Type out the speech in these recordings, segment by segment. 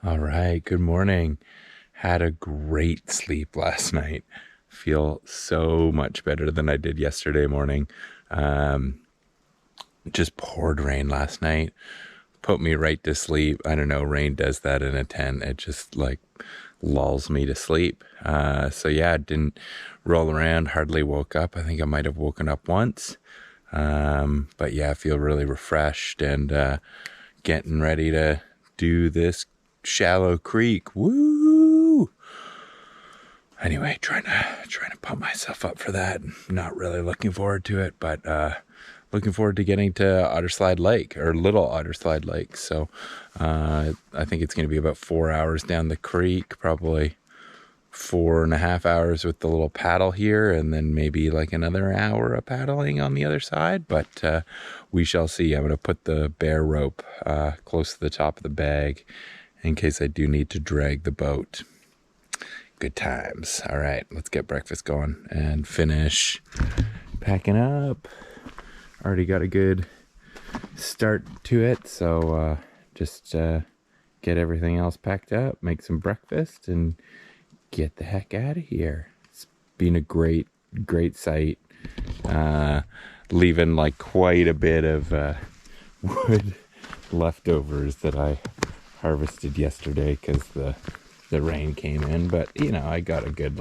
All right, good morning. Had a great sleep last night. Feel so much better than I did yesterday morning. Um, just poured rain last night. Put me right to sleep. I don't know, rain does that in a tent. It just like lulls me to sleep. So yeah, didn't roll around, hardly woke up. I think I might have woken up once. But yeah, I feel really refreshed and getting ready to do this shallow creek. Woo! Anyway, trying to pump myself up for that. Not really looking forward to it, but looking forward to getting to Otter Slide Lake, or Little Otter Slide Lake. So I think it's going to be about 4 hours down the creek, probably 4.5 hours with the little paddle here, and then maybe like another hour of paddling on the other side. But we shall see. I'm going to put the bear rope close to the top of the bag in case I do need to drag the boat. Good times. All right, let's get breakfast going and finish packing up. Already got a good start to it, so just get everything else packed up, make some breakfast, and get the heck out of here. It's been a great sight. Leaving like quite a bit of wood leftovers that I harvested yesterday because the rain came in, but you know, I got a good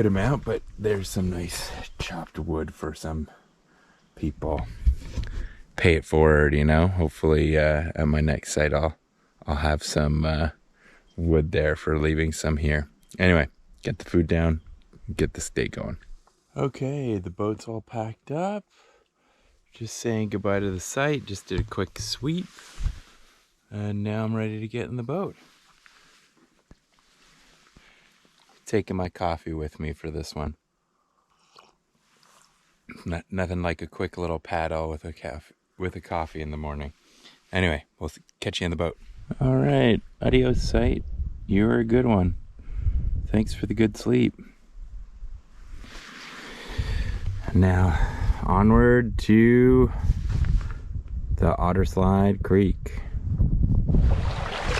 amount. But there's some nice chopped wood for some people. Pay it forward, you know. Hopefully at my next site I'll have some wood there for leaving some here. Anyway, get the food down, get the day going. Okay, the boat's all packed up. Just saying goodbye to the site. Just did a quick sweep, and now I'm ready to get in the boat. Taking my coffee with me for this one. Nothing like a quick little paddle with a coffee in the morning. Anyway, we'll catch you in the boat. All right, adios site. You were a good one. Thanks for the good sleep. Now onward to the Otter Slide Creek.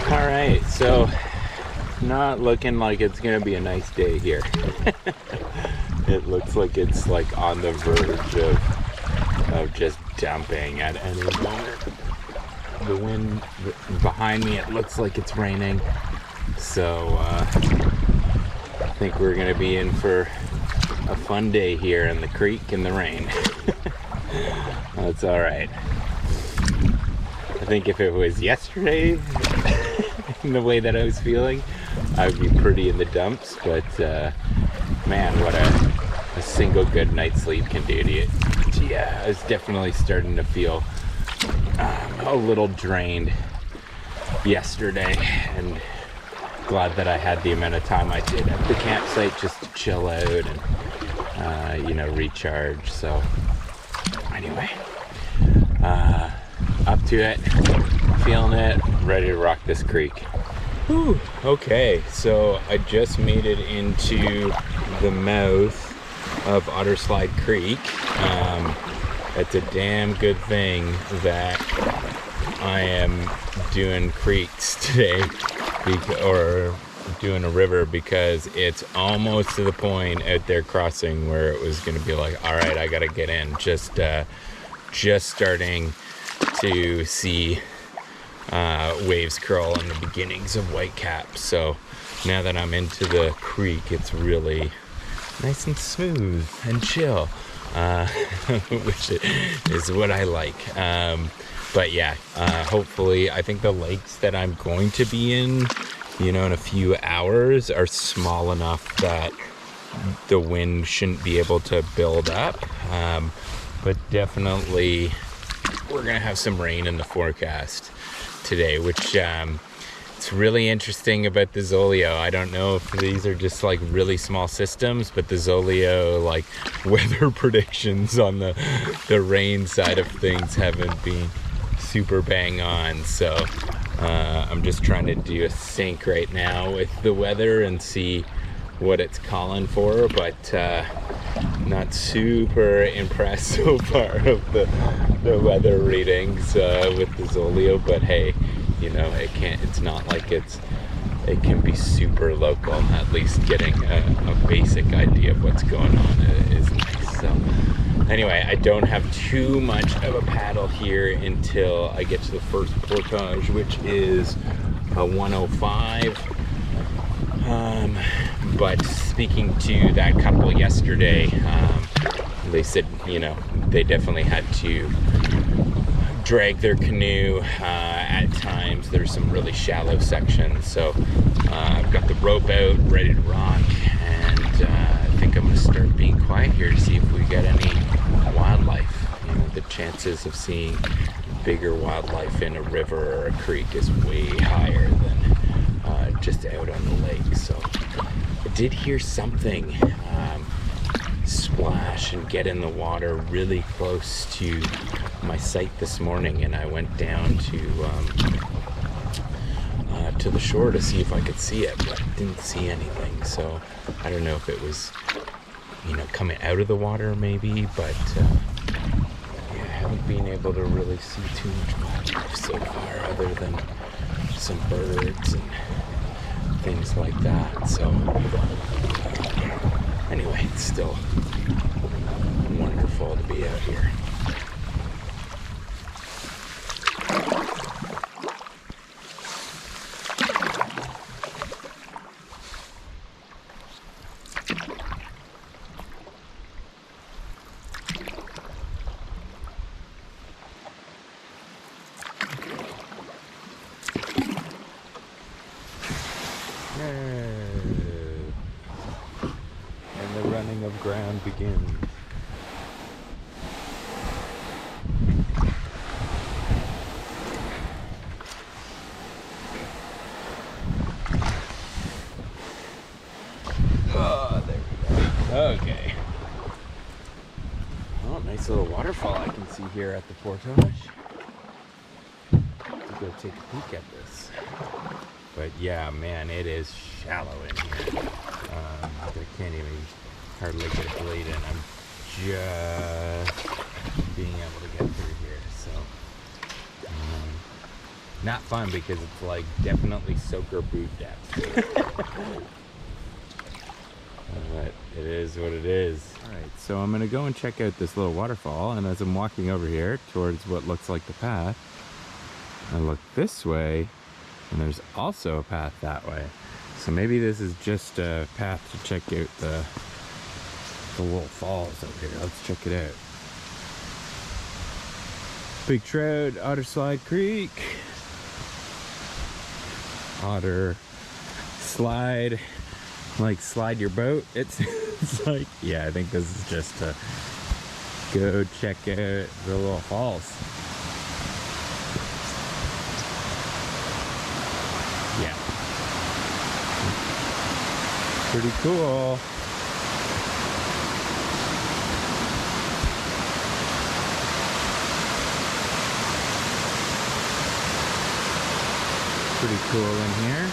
All right, so not looking like it's gonna be a nice day here. It looks like it's like on the verge of just dumping at any moment. The wind behind me, it looks like it's raining, so I think we're gonna be in for a fun day here in the creek in the rain. That's all right. I think if it was yesterday, in the way that I was feeling, I would be pretty in the dumps, but man, what a single good night's sleep can do to you. Yeah, I was definitely starting to feel a little drained yesterday, and glad that I had the amount of time I did at the campsite just to chill out and recharge. So anyway, up to it, feeling it, ready to rock this creek. Whew. Okay, so I just made it into the mouth of Otter Slide Creek. It's a damn good thing that I am doing creeks today, or doing a river, because it's almost to the point out there crossing where it was going to be like, all right, I gotta get in. Just starting to see waves curl and the beginnings of whitecaps. So now that I'm into the creek, it's really nice and smooth and chill, which is what I like. But yeah, hopefully, I think the lakes that I'm going to be in a few hours are small enough that the wind shouldn't be able to build up. But definitely, we're gonna have some rain in the forecast today, which it's really interesting about the Zoleo. I don't know if these are just like really small systems, but the Zoleo like weather predictions on the rain side of things haven't been super bang on. So I'm just trying to do a sync right now with the weather and see what it's calling for. But not super impressed so far of the weather readings with the Zoleo, but hey, you know, it's not like it can be super local. At least getting a basic idea of what's going on is nice. So anyway, I don't have too much of a paddle here until I get to the first portage, which is a 105. But speaking to that couple yesterday, they said, you know, they definitely had to drag their canoe at times. There's some really shallow sections, so I've got the rope out ready to rock, and I think I'm gonna start being quiet here to see if we get any wildlife. You know, the chances of seeing bigger wildlife in a river or a creek is way higher than just out on the lake. So I did hear something splash and get in the water really close to my site this morning, and I went down to the shore to see if I could see it, but didn't see anything. So I don't know if it was, you know, coming out of the water maybe, but yeah, I haven't been able to really see too much wildlife so far other than some birds and things like that. So anyway, it's still wonderful to be out here. And the running of ground begins. Oh, there we go. Okay. Oh, nice little waterfall I can see here at the portage. Let's go take a peek at this. But yeah, man, it is shallow in here. I can't even hardly get a blade in. I'm just being able to get through here. So not fun because it's like definitely soaker boot depth. But it is what it is. All right, so I'm gonna go and check out this little waterfall, and as I'm walking over here towards what looks like the path, I look this way, and there's also a path that way. So maybe this is just a path to check out the little falls over here. Let's check it out. Big Trout, Otter Slide Creek. Otter Slide, like slide your boat. It's like, yeah, I think this is just to go check out the little falls. Yeah. Pretty cool. Pretty cool in here.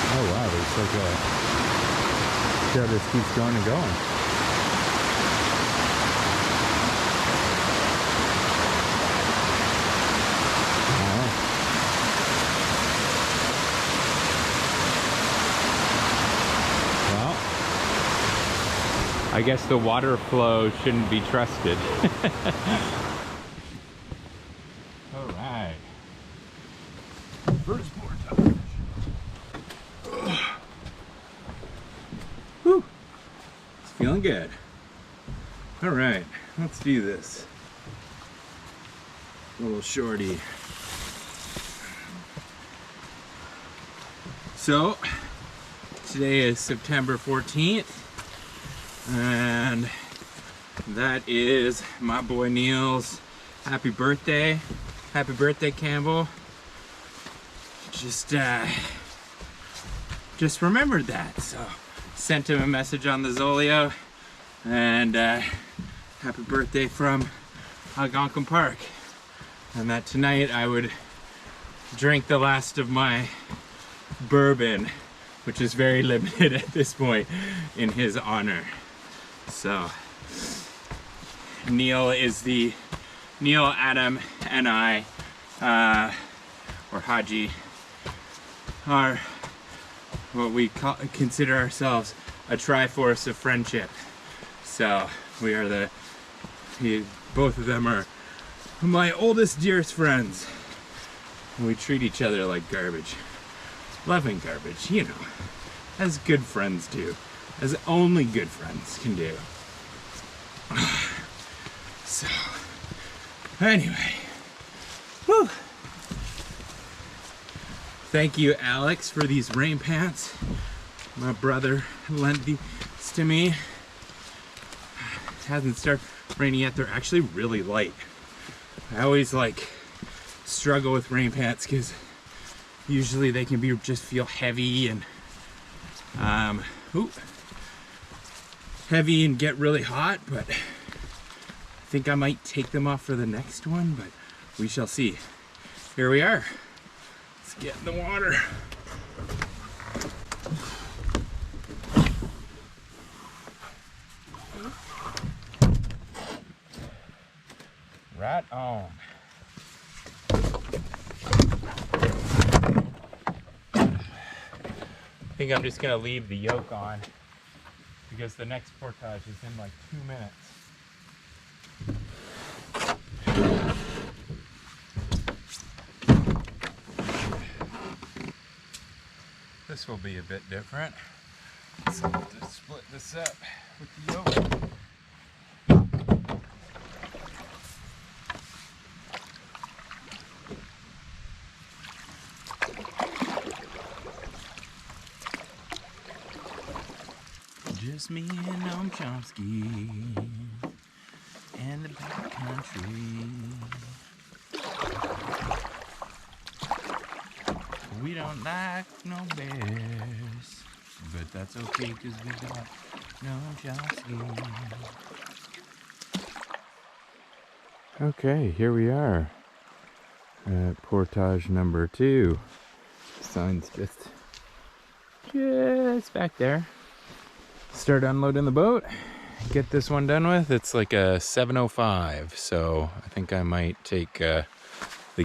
Oh wow, there's like a trail just keeps going and going. I guess the water flow shouldn't be trusted. All right. First portage. Whew. It's feeling good. All right, let's do this. Little shorty. So, today is September 14th. And that is my boy Neil's happy birthday. Happy birthday, Campbell. Just remembered that. So sent him a message on the Zoleo, and happy birthday from Algonquin Park. And that tonight I would drank the last of my bourbon, which is very limited at this point, in his honor. So Neil, Adam, and I, or Haji, are what we consider ourselves a triforce of friendship. So we are both of them are my oldest, dearest friends. And we treat each other like garbage. Loving garbage, you know, as good friends do, as only good friends can do. So, anyway, whew. Thank you, Alex, for these rain pants. My brother lent these to me. It hasn't started raining yet. They're actually really light. I always struggle with rain pants because usually they can just feel heavy and heavy and get really hot, but I think I might take them off for the next one, but we shall see. Here we are. Let's get in the water. Right on. I think I'm just gonna leave the yoke on because the next portage is in like 2 minutes. This will be a bit different. So I'll just split this up with the yoke. Just me and Noam Chomsky and the back country. We don't like no bears, but that's okay because we got Noam Chomsky. Okay, here we are at portage number 2. Sign's just back there. Start unloading the boat, get this one done with. It's like a 7:05, so I think I might take the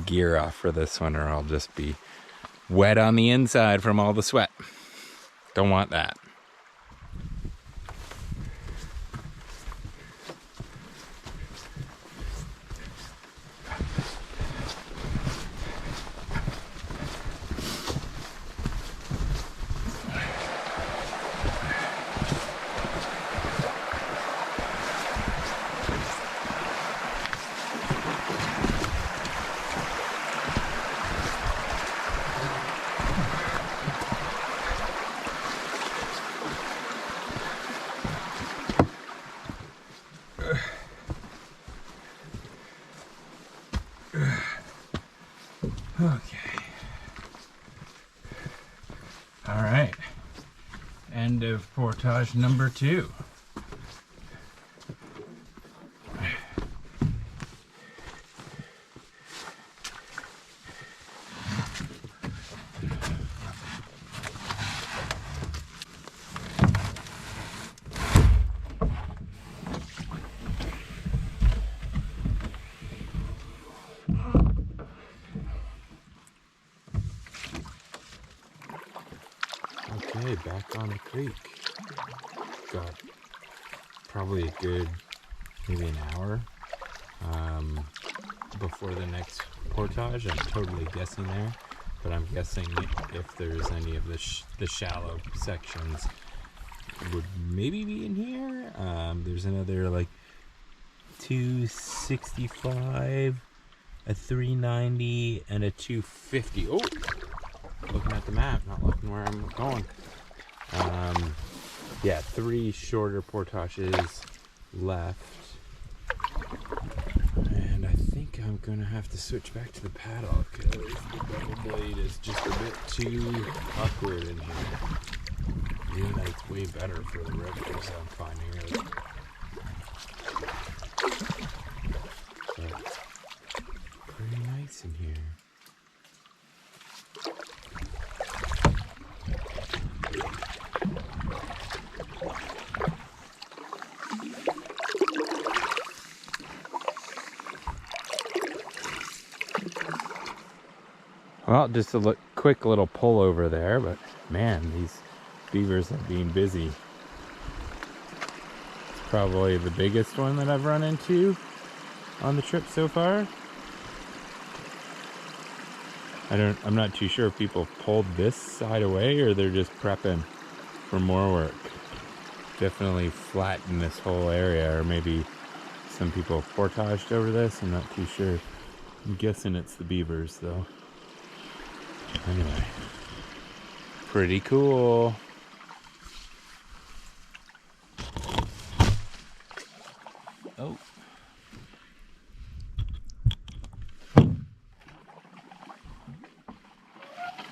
gear off for this one, or I'll just be wet on the inside from all the sweat. Don't want that. Okay. All right. End of portage number 2. Okay, back on the creek. Got probably a good, maybe an hour before the next portage. I'm totally guessing there, but I'm guessing if there's any of the shallow sections would maybe be in here. There's another like 265, a 390, and a 250. Oh! Looking at the map, not looking where I'm going. Yeah, 3 shorter portages left. And I think I'm gonna have to switch back to the paddle because the double blade is just a bit too awkward in here. Even though it's way better for the rivers, I'm finding it. But pretty nice in here. Well, just a quick little pull over there, but man, these beavers have been busy. It's probably the biggest one that I've run into on the trip so far. I'm not too sure if people pulled this side away or they're just prepping for more work. Definitely flatten this whole area, or maybe some people have portaged over this. I'm not too sure. I'm guessing it's the beavers though. Anyway, pretty cool. Oh.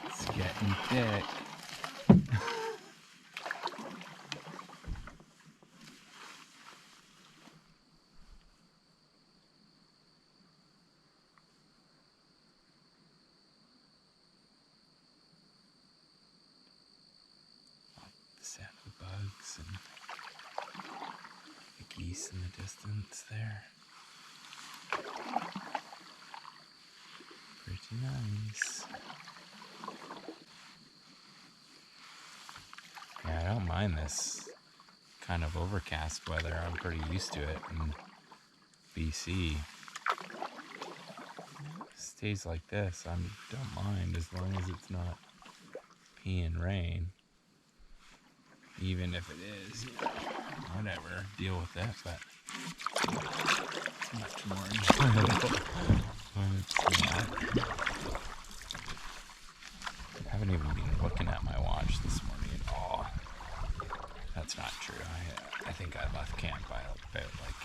It's getting thick. The sound of the bugs and the geese in the distance there. Pretty nice. Yeah, I don't mind this kind of overcast weather. I'm pretty used to it in BC. Stays like this, I don't mind as long as it's not peeing rain. Even if it is, you know, whatever, deal with it, but it's much more enjoyable when it's not. I haven't even been looking at my watch this morning at all. That's not true. I think I left camp by about like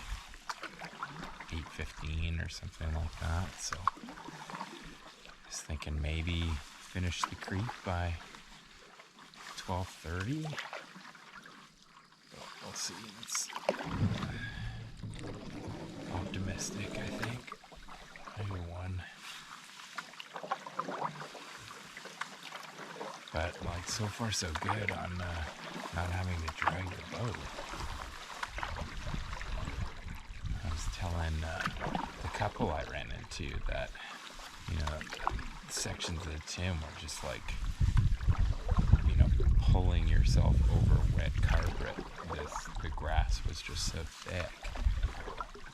8:15 or something like that, so I was thinking maybe finish the creek by 12:30. We'll see. It's optimistic, I think. Maybe one. But like so far so good on not having to drag the boat. I was telling the couple I ran into that, you know, sections of the Tim were just like, you know, pulling yourself over wet carpet. The grass was just so thick,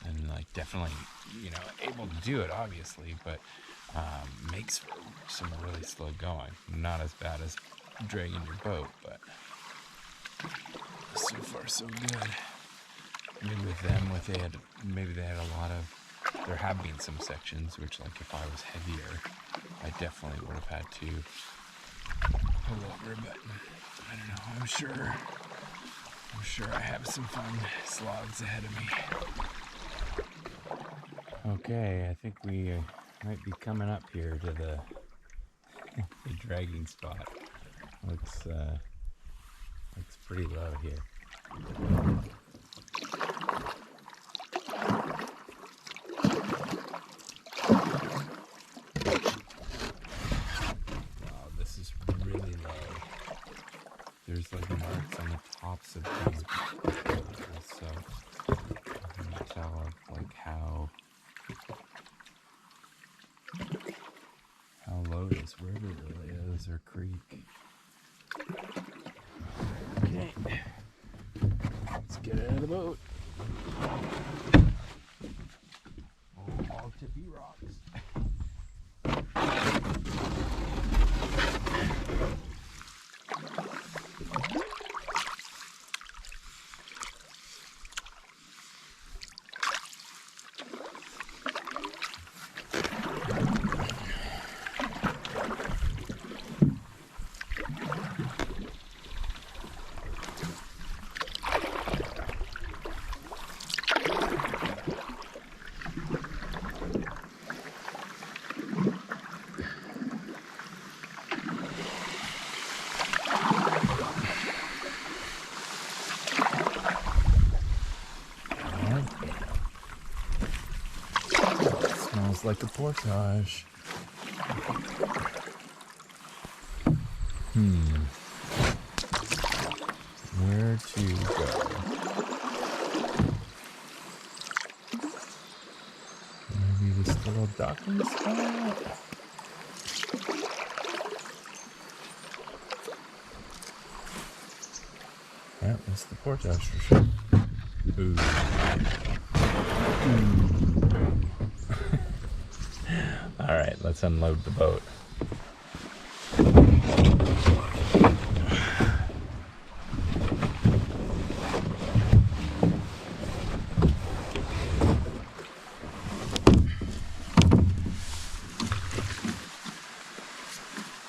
and like definitely, you know, able to do it obviously, but makes for some really slow going. Not as bad as dragging your boat, but so far so good. Maybe with them, maybe they had a lot of. There have been some sections which, like, if I was heavier, I definitely would have had to pull over. But I don't know. I'm sure I have some fun slogs ahead of me. Okay, I think we might be coming up here to the dragging spot. Looks pretty low here. Wow, this is really low. There's like marks on the tops of these portages, so you can tell like how low this river really is, or creek. Okay, let's get out of the boat. Oh, all tippy rocks. Smells like a portage. Where to go? Maybe this little docking spot? Portage for sure. Ooh. All right, let's unload the boat.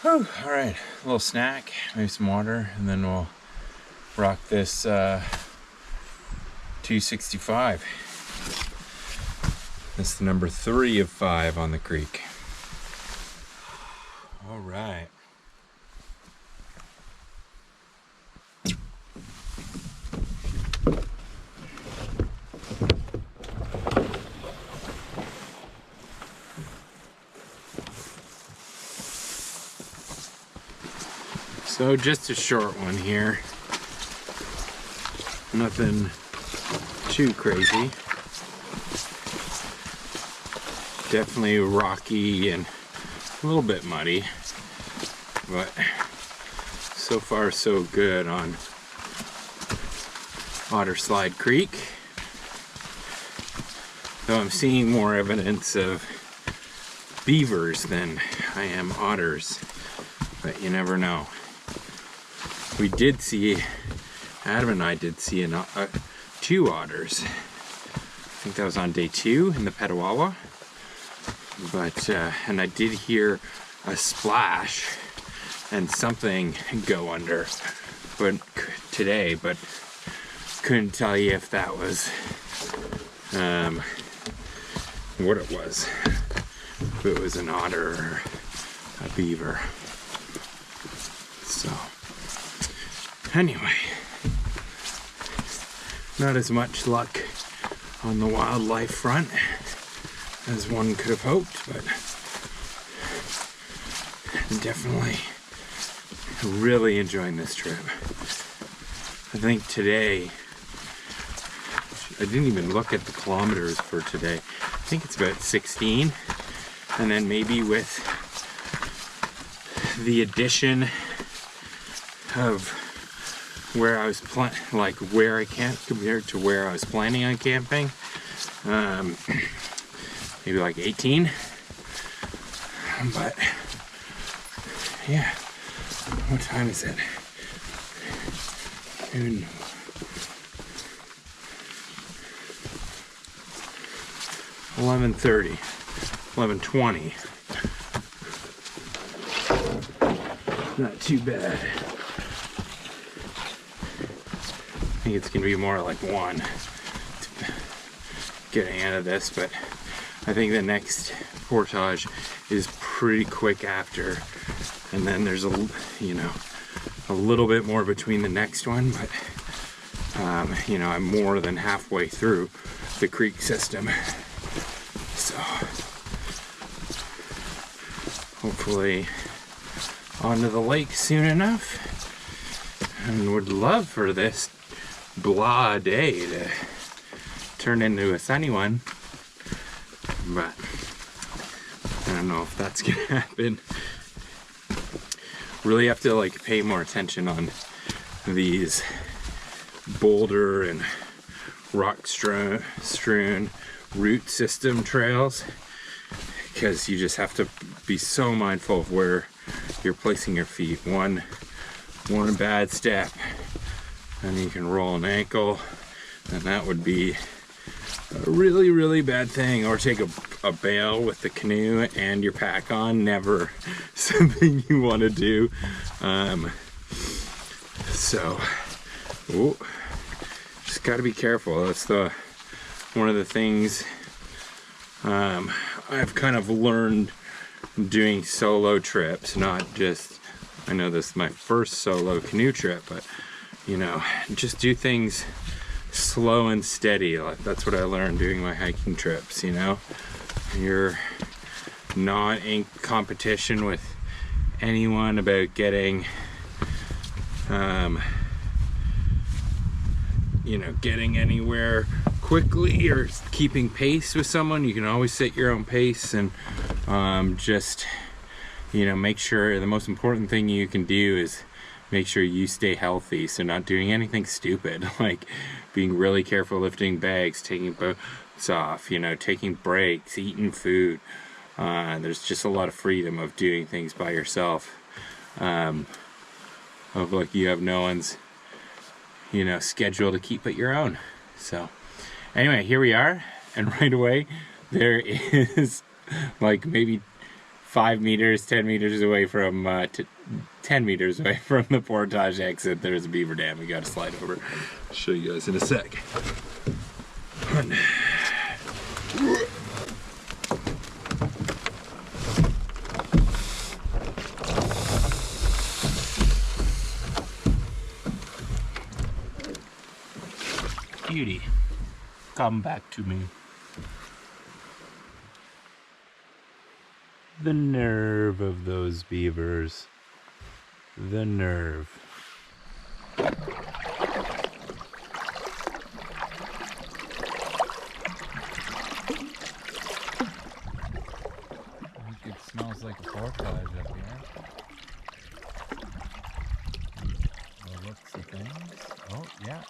Whew, all right, a little snack, maybe some water, and then we'll rock this 265. This is the number 3 of 5 on the creek. All right. So just a short one here. Nothing too crazy. Definitely rocky and a little bit muddy, but so far so good on Otter Slide Creek. Though I'm seeing more evidence of beavers than I am otters, but you never know. We did see, Adam and I did see 2 otters. I think that was on day 2 in the Petawawa. But, and I did hear a splash and something go under today, but couldn't tell you if that was what it was. If it was an otter or a beaver. So, anyway, not as much luck on the wildlife front as one could have hoped, but definitely really enjoying this trip. I think today, I didn't even look at the kilometers for today. I think it's about 16, and then maybe with the addition of where I was where I camped compared to where I was planning on camping, maybe like 18. But yeah, what time is it? 11:30, 11:20. Not too bad. I think it's gonna be more like 1 to getting out of this, but I think the next portage is pretty quick after, and then there's a little bit more between the next one, but I'm more than halfway through the creek system, so hopefully onto the lake soon enough, and would love for this blah day to turn into a sunny one, but I don't know if that's gonna happen. Really have to pay more attention on these boulder and rock strewn root system trails, because you just have to be so mindful of where you're placing your feet. One bad step and you can roll an ankle, and that would be a really, really bad thing. Or take a bail with the canoe and your pack on. Never something you want to do. Just got to be careful. That's one of the things I've kind of learned doing solo trips. Not just, I know this is my first solo canoe trip, but just do things slow and steady. That's what I learned doing my hiking trips. You're not in competition with anyone about getting getting anywhere quickly or keeping pace with someone. You can always set your own pace, and just make sure the most important thing you can do is make sure you stay healthy. So not doing anything stupid, like being really careful lifting bags, taking boats off, you know, taking breaks, eating food. There's just a lot of freedom of doing things by yourself. Of like you have no one's, you know, schedule to keep but your own. So anyway, here we are, and right away there is like maybe 5 meters, 10 meters away from 10 meters away from the Portage exit, there's a beaver dam. We gotta slide over. I'll show you guys in a sec. Beauty, come back to me. The nerve of those beavers. The nerve. I think it smells like a portage up here. The looks of things. Oh, yeah.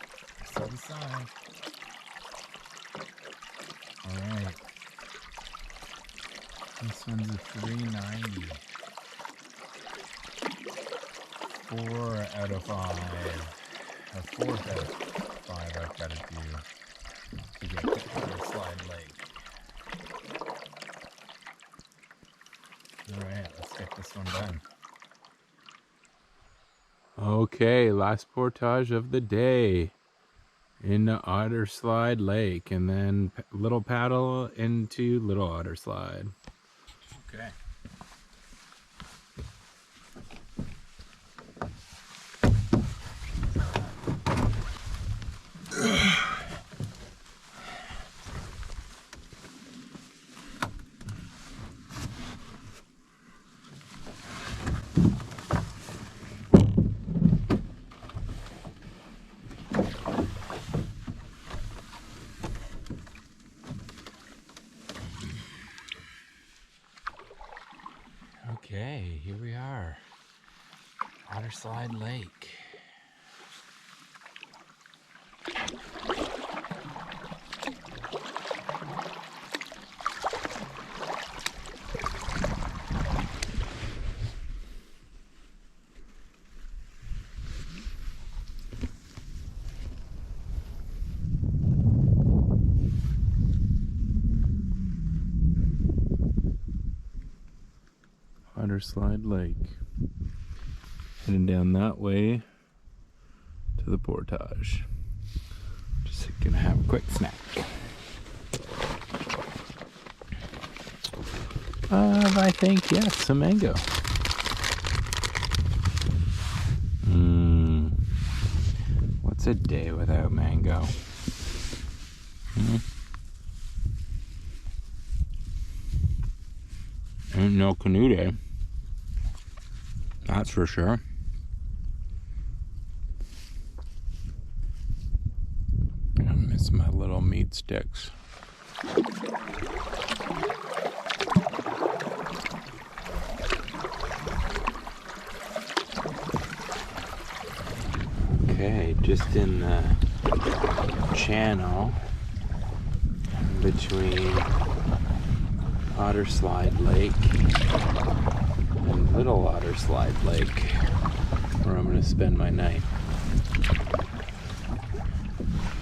Saw the sign. Alright. This one's a 390. 4 out of 5. Or 4th out of 5 I've got to do to get to Otter Slide Lake. Alright, let's get this one done. Okay, last portage of the day in the Otter Slide Lake, and then little paddle into Little Otter Slide. Okay. Okay, here we are, Otter Slide Lake. Otter Slide Lake. Heading down that way to the Portage. Just gonna have a quick snack. I think, yes, some mango. What's a day without mango? Ain't no canoe day. That's for sure. I miss my little meat sticks. Okay, just in the channel between Otter Slide Lake and Little Otter Slide Lake, where I'm going to spend my night.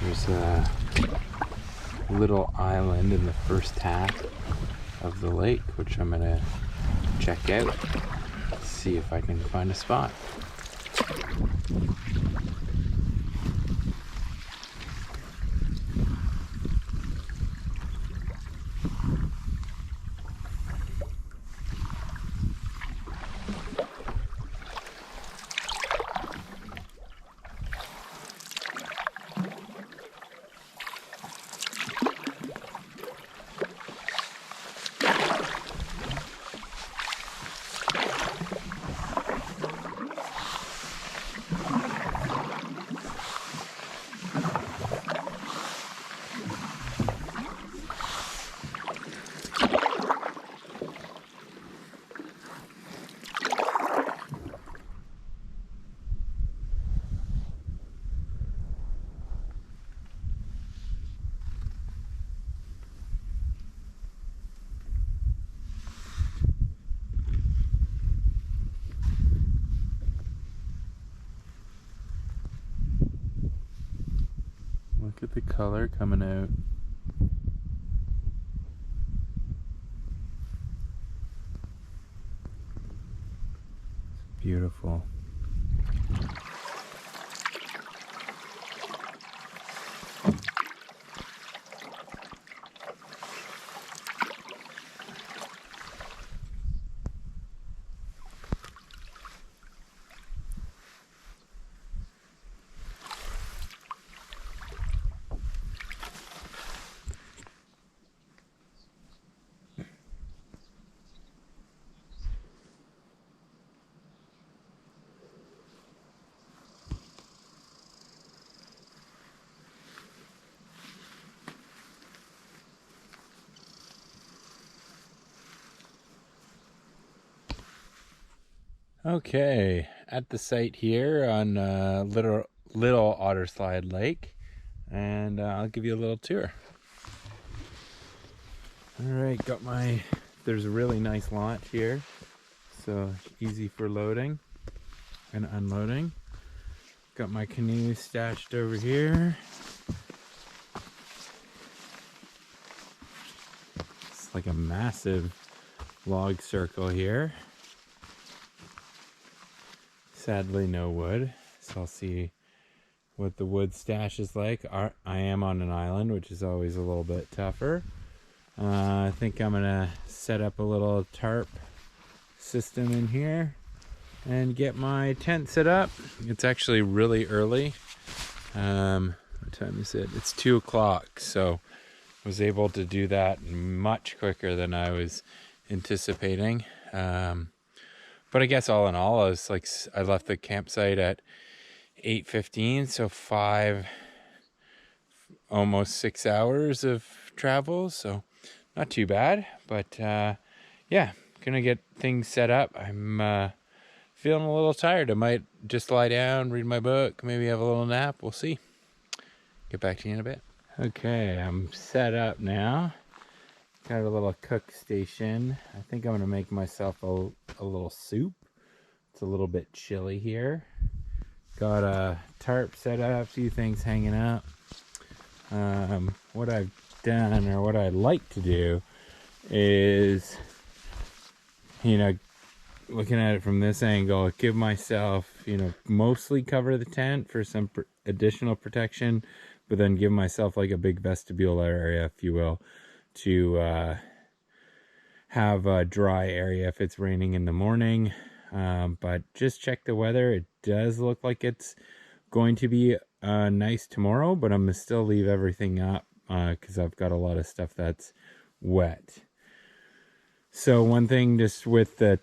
There's a little island in the first half of the lake, which I'm going to check out, see if I can find a spot. Look at the color coming out. It's beautiful. Okay, at the site here on Little Otter Slide Lake, and I'll give you a little tour. All right, there's a really nice launch here, so easy for loading and unloading. Got my canoe stashed over here. It's like a massive log circle here. Sadly, no wood, so I'll see what the wood stash is like. I am on an island, which is always a little bit tougher. I think I'm gonna set up a little tarp system in here and get my tent set up. It's actually really early. What time is it? It's 2 o'clock, so I was able to do that much quicker than I was anticipating. But I guess all in all, I left the campsite at 8:15, so almost 6 hours of travel, so not too bad. But yeah, gonna get things set up. I'm feeling a little tired. I might just lie down, read my book, maybe have a little nap. We'll see. Get back to you in a bit. Okay, I'm set up now. Got a little cook station. I think I'm gonna make myself a little soup. It's a little bit chilly here. Got a tarp set up, a few things hanging up. What I've done, or what I'd like to do, is, looking at it from this angle, give myself, mostly cover the tent for some additional protection, but then give myself like a big vestibule area, if you will, to have a dry area if it's raining in the morning. But just check the weather. It does look like it's going to be nice tomorrow, but I'm gonna still leave everything up because I've got a lot of stuff that's wet. So one thing just with the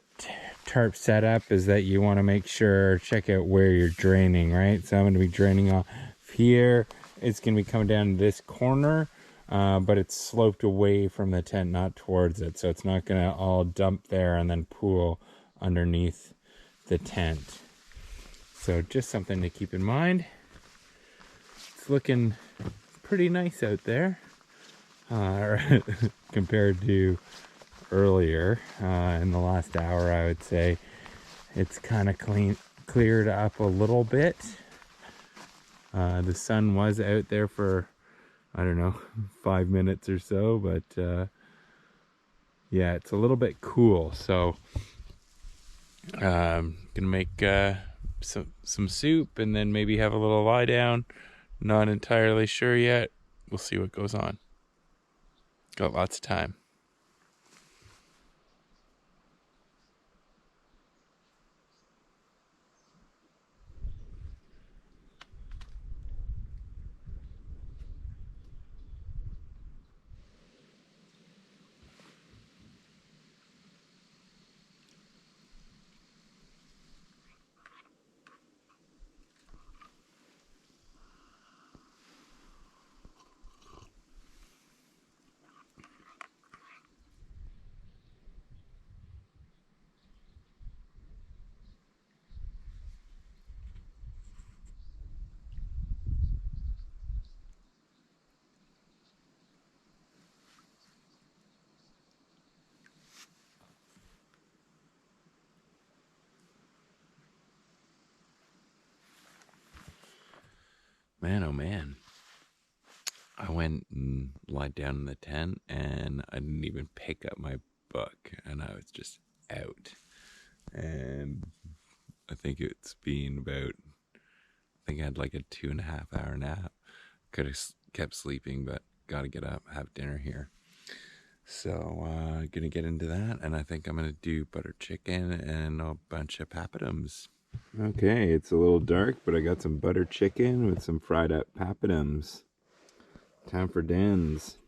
tarp setup is that you want to make sure, check out where you're draining, right? So I'm going to be draining off here. It's going to be coming down this corner, but it's sloped away from the tent, not towards it. So it's not going to all dump there and then pool underneath the tent. So just something to keep in mind. It's looking pretty nice out there compared to earlier in the last hour. I would say it's kind of cleared up a little bit. The sun was out there for, I don't know, 5 minutes or so, but yeah, it's a little bit cool. So gonna make some soup and then maybe have a little lie down. Not entirely sure yet. We'll see what goes on. Got lots of time. Man, oh man. I went and lied down in the tent, and I didn't even pick up my book, and I was just out. And I think it's been about, I think I had like a 2.5 hour nap. Could have kept sleeping, but got to get up, have dinner here. So gonna get into that, and I think I'm gonna do butter chicken and a bunch of papadums. Okay, it's a little dark, but I got some butter chicken with some fried up papadums. Time for Dan's.